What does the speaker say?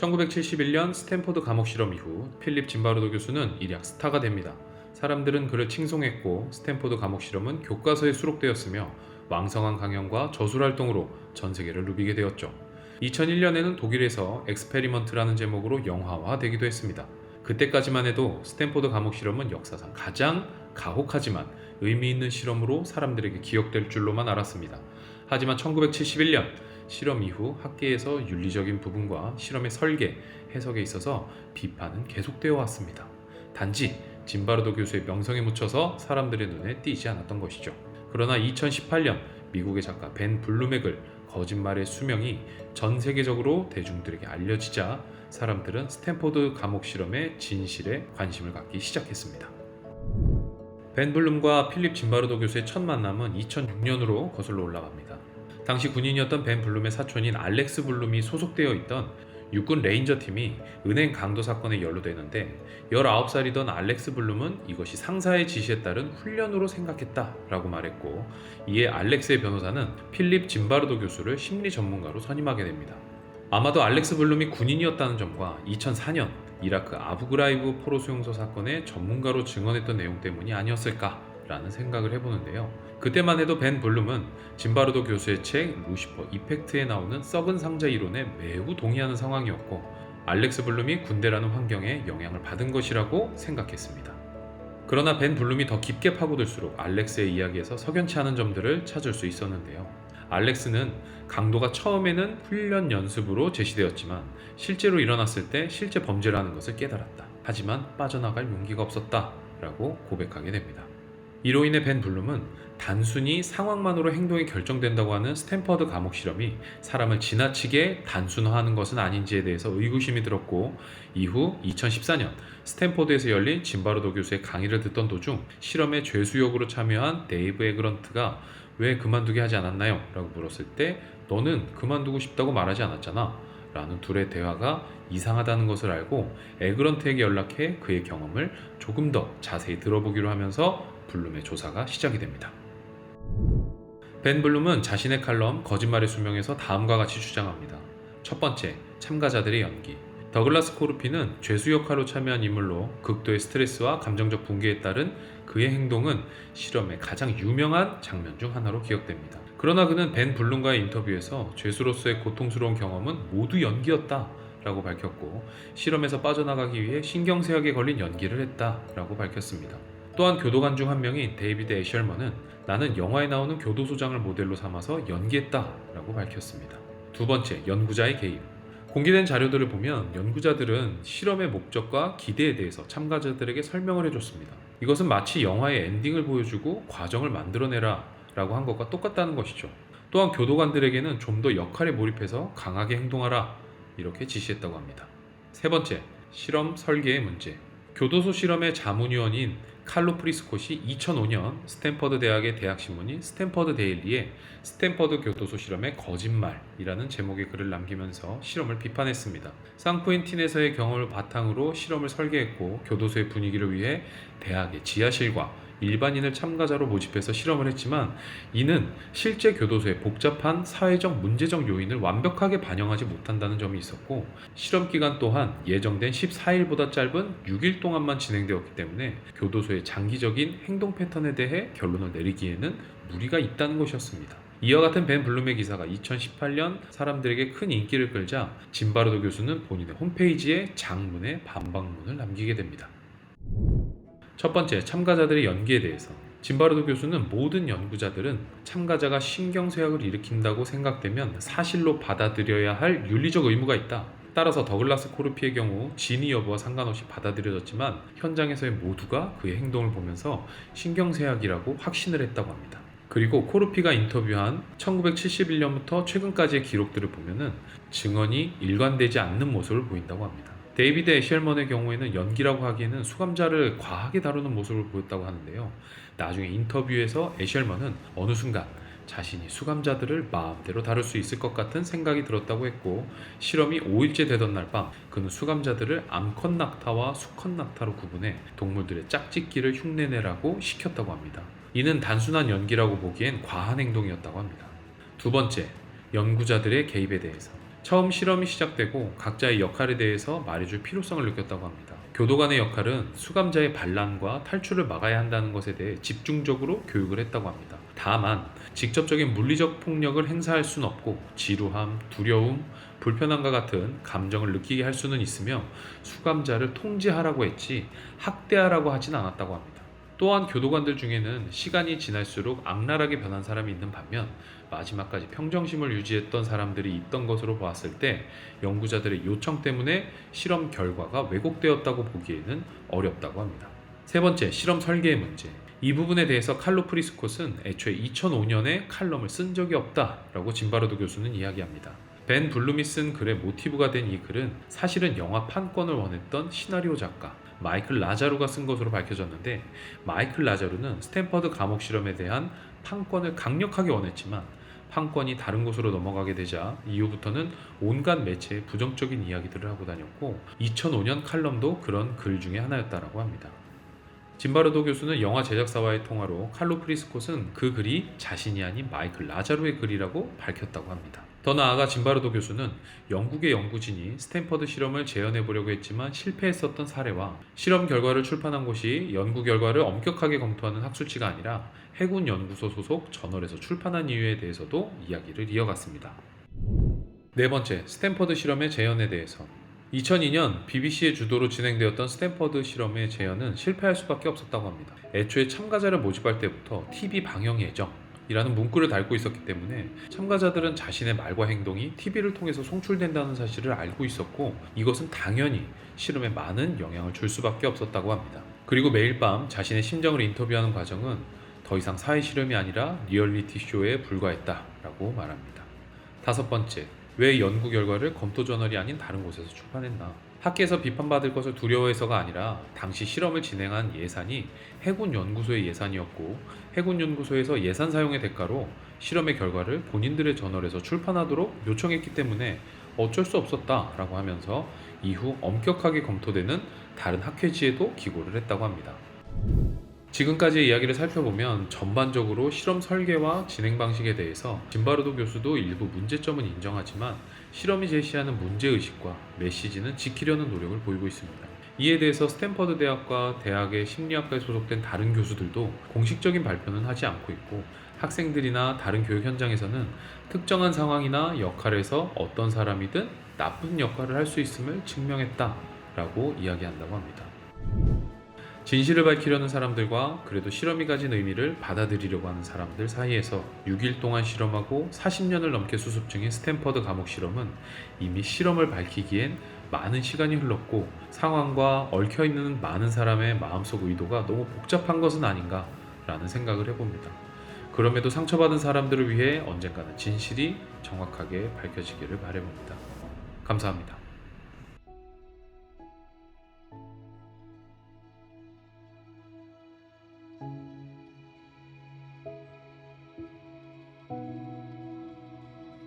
1971년 스탠포드 감옥 실험 이후 필립 짐바르도 교수는 일약 스타가 됩니다. 사람들은 그를 칭송했고 스탠포드 감옥 실험은 교과서에 수록되었으며 왕성한 강연과 저술 활동으로 전 세계를 누비게 되었죠. 2001년에는 독일에서 엑스페리먼트라는 제목으로 영화화되기도 했습니다. 그때까지만 해도 스탠포드 감옥 실험은 역사상 가장 가혹하지만 의미 있는 실험으로 사람들에게 기억될 줄로만 알았습니다. 하지만 1971년 실험 이후 학계에서 윤리적인 부분과 실험의 설계, 해석에 있어서 비판은 계속되어 왔습니다. 단지 짐바르도 교수의 명성에 묻혀서 사람들의 눈에 띄지 않았던 것이죠. 그러나 2018년 미국의 작가 벤 블루맥을 거짓말의 수명이 전 세계적으로 대중들에게 알려지자 사람들은 스탠포드 감옥 실험의 진실에 관심을 갖기 시작했습니다. 벤 블룸과 필립 짐바르도 교수의 첫 만남은 2006년으로 거슬러 올라갑니다. 당시 군인이었던 벤 블룸의 사촌인 알렉스 블룸이 소속되어 있던 육군 레인저 팀이 은행 강도 사건에 연루되는데 19살이던 알렉스 블룸은 이것이 상사의 지시에 따른 훈련으로 생각했다라고 말했고, 이에 알렉스의 변호사는 필립 짐바르도 교수를 심리 전문가로 선임하게 됩니다. 아마도 알렉스 블룸이 군인이었다는 점과 2004년 이라크 아부그라이브 포로 수용소 사건의 전문가로 증언했던 내용 때문이 아니었을까라는 생각을 해보는데요. 그때만 해도 벤 블룸은 짐바르도 교수의 책 루시퍼 이펙트에 나오는 썩은 상자 이론에 매우 동의하는 상황이었고, 알렉스 블룸이 군대라는 환경에 영향을 받은 것이라고 생각했습니다. 그러나 벤 블룸이 더 깊게 파고들수록 알렉스의 이야기에서 석연치 않은 점들을 찾을 수 있었는데요. 알렉스는 강도가 처음에는 훈련 연습으로 제시되었지만 실제로 일어났을 때 실제 범죄라는 것을 깨달았다. 하지만 빠져나갈 용기가 없었다 라고 고백하게 됩니다. 이로 인해 벤 블룸은 단순히 상황만으로 행동이 결정된다고 하는 스탠퍼드 감옥 실험이 사람을 지나치게 단순화하는 것은 아닌지에 대해서 의구심이 들었고, 이후 2014년 스탠퍼드에서 열린 짐바르도 교수의 강의를 듣던 도중 실험에 죄수역으로 참여한 데이브 에그런트가 왜 그만두게 하지 않았나요? 라고 물었을 때 너는 그만두고 싶다고 말하지 않았잖아 라는 둘의 대화가 이상하다는 것을 알고 에그런트에게 연락해 그의 경험을 조금 더 자세히 들어보기로 하면서 블룸의 조사가 시작이 됩니다. 벤 블룸은 자신의 칼럼 거짓말의 수명에서 다음과 같이 주장합니다. 첫 번째, 참가자들의 연기. 더글라스 코르피는 죄수 역할로 참여한 인물로 극도의 스트레스와 감정적 붕괴에 따른 그의 행동은 실험의 가장 유명한 장면 중 하나로 기억됩니다. 그러나 그는 벤 블룸과의 인터뷰에서 죄수로서의 고통스러운 경험은 모두 연기였다 라고 밝혔고, 실험에서 빠져나가기 위해 신경쇠약에 걸린 연기를 했다 라고 밝혔습니다. 또한 교도관 중 한 명인 데이비드 애셜먼은 나는 영화에 나오는 교도소장을 모델로 삼아서 연기했다 라고 밝혔습니다. 두 번째, 연구자의 개입. 공개된 자료들을 보면 연구자들은 실험의 목적과 기대에 대해서 참가자들에게 설명을 해줬습니다. 이것은 마치 영화의 엔딩을 보여주고 과정을 만들어내라 라고 한 것과 똑같다는 것이죠. 또한 교도관들에게는 좀 더 역할에 몰입해서 강하게 행동하라 이렇게 지시했다고 합니다. 세 번째, 실험 설계의 문제. 교도소 실험의 자문위원인 칼로 프리스콧이 2005년 스탠퍼드 대학의 대학신문인 스탠퍼드 데일리에 스탠퍼드 교도소 실험의 거짓말이라는 제목의 글을 남기면서 실험을 비판했습니다. 상쿠엔틴에서의 경험을 바탕으로 실험을 설계했고, 교도소의 분위기를 위해 대학의 지하실과 일반인을 참가자로 모집해서 실험을 했지만 이는 실제 교도소의 복잡한 사회적 문제적 요인을 완벽하게 반영하지 못한다는 점이 있었고, 실험 기간 또한 예정된 14일보다 짧은 6일 동안만 진행되었기 때문에 교도소의 장기적인 행동 패턴에 대해 결론을 내리기에는 무리가 있다는 것이었습니다. 이와 같은 벤 블룸의 기사가 2018년 사람들에게 큰 인기를 끌자 짐바르도 교수는 본인의 홈페이지에 장문의 반박문을 남기게 됩니다. 첫 번째, 참가자들의 연기에 대해서. 짐바르도 교수는 모든 연구자들은 참가자가 신경쇠약을 일으킨다고 생각되면 사실로 받아들여야 할 윤리적 의무가 있다. 따라서 더글라스 코르피의 경우 진위 여부와 상관없이 받아들여졌지만 현장에서의 모두가 그의 행동을 보면서 신경쇠약이라고 확신을 했다고 합니다. 그리고 코르피가 인터뷰한 1971년부터 최근까지의 기록들을 보면은 증언이 일관되지 않는 모습을 보인다고 합니다. 데이비드 애셜먼의 경우에는 연기라고 하기에는 수감자를 과하게 다루는 모습을 보였다고 하는데요. 나중에 인터뷰에서 애셜먼은 어느 순간 자신이 수감자들을 마음대로 다룰 수 있을 것 같은 생각이 들었다고 했고, 실험이 5일째 되던 날 밤 그는 수감자들을 암컷 낙타와 수컷 낙타로 구분해 동물들의 짝짓기를 흉내내라고 시켰다고 합니다. 이는 단순한 연기라고 보기엔 과한 행동이었다고 합니다. 두 번째, 연구자들의 개입에 대해서. 처음 실험이 시작되고 각자의 역할에 대해서 말해줄 필요성을 느꼈다고 합니다. 교도관의 역할은 수감자의 반란과 탈출을 막아야 한다는 것에 대해 집중적으로 교육을 했다고 합니다. 다만 직접적인 물리적 폭력을 행사할 수는 없고 지루함, 두려움, 불편함과 같은 감정을 느끼게 할 수는 있으며 수감자를 통제하라고 했지 학대하라고 하진 않았다고 합니다. 또한 교도관들 중에는 시간이 지날수록 악랄하게 변한 사람이 있는 반면 마지막까지 평정심을 유지했던 사람들이 있던 것으로 보았을 때 연구자들의 요청 때문에 실험 결과가 왜곡되었다고 보기에는 어렵다고 합니다. 세 번째, 실험 설계의 문제. 이 부분에 대해서 칼로 프리스콧은 애초에 2005년에 칼럼을 쓴 적이 없다라고 짐바르도 교수는 이야기합니다. 벤 블룸이 쓴 글의 모티브가 된 이 글은 사실은 영화 판권을 원했던 시나리오 작가 마이클 라자루가 쓴 것으로 밝혀졌는데, 마이클 라자루는 스탠퍼드 감옥 실험에 대한 판권을 강력하게 원했지만 판권이 다른 곳으로 넘어가게 되자 이후부터는 온갖 매체에 부정적인 이야기들을 하고 다녔고 2005년 칼럼도 그런 글 중에 하나였다라고 합니다. 짐바르도 교수는 영화 제작사와의 통화로 칼로 프리스콧은 그 글이 자신이 아닌 마이클 라자루의 글이라고 밝혔다고 합니다. 더 나아가 짐바르도 교수는 영국의 연구진이 스탠퍼드 실험을 재현해 보려고 했지만 실패했었던 사례와 실험 결과를 출판한 곳이 연구 결과를 엄격하게 검토하는 학술지가 아니라 해군 연구소 소속 저널에서 출판한 이유에 대해서도 이야기를 이어갔습니다. 네 번째, 스탠퍼드 실험의 재현에 대해서. 2002년 BBC의 주도로 진행되었던 스탠퍼드 실험의 재현은 실패할 수밖에 없었다고 합니다. 애초에 참가자를 모집할 때부터 TV 방영 예정이라는 문구를 달고 있었기 때문에 참가자들은 자신의 말과 행동이 TV를 통해서 송출된다는 사실을 알고 있었고 이것은 당연히 실험에 많은 영향을 줄 수밖에 없었다고 합니다. 그리고 매일 밤 자신의 심정을 인터뷰하는 과정은 더 이상 사회 실험이 아니라 리얼리티 쇼에 불과했다라고 말합니다. 다섯 번째, 왜 연구 결과를 검토 저널이 아닌 다른 곳에서 출판했나? 학계에서 비판받을 것을 두려워해서가 아니라 당시 실험을 진행한 예산이 해군 연구소의 예산이었고 해군 연구소에서 예산 사용의 대가로 실험의 결과를 본인들의 저널에서 출판하도록 요청했기 때문에 어쩔 수 없었다라고 하면서 이후 엄격하게 검토되는 다른 학회지에도 기고를 했다고 합니다. 지금까지의 이야기를 살펴보면 전반적으로 실험 설계와 진행 방식에 대해서 짐바르도 교수도 일부 문제점은 인정하지만 실험이 제시하는 문제의식과 메시지는 지키려는 노력을 보이고 있습니다. 이에 대해서 스탠퍼드 대학과 대학의 심리학과에 소속된 다른 교수들도 공식적인 발표는 하지 않고 있고 학생들이나 다른 교육 현장에서는 특정한 상황이나 역할에서 어떤 사람이든 나쁜 역할을 할 수 있음을 증명했다라고 이야기한다고 합니다. 진실을 밝히려는 사람들과 그래도 실험이 가진 의미를 받아들이려고 하는 사람들 사이에서 6일 동안 실험하고 40년을 넘게 수습 중인 스탠퍼드 감옥 실험은 이미 실험을 밝히기엔 많은 시간이 흘렀고 상황과 얽혀있는 많은 사람의 마음속 의도가 너무 복잡한 것은 아닌가 라는 생각을 해봅니다. 그럼에도 상처받은 사람들을 위해 언젠가는 진실이 정확하게 밝혀지기를 바라봅니다. 감사합니다.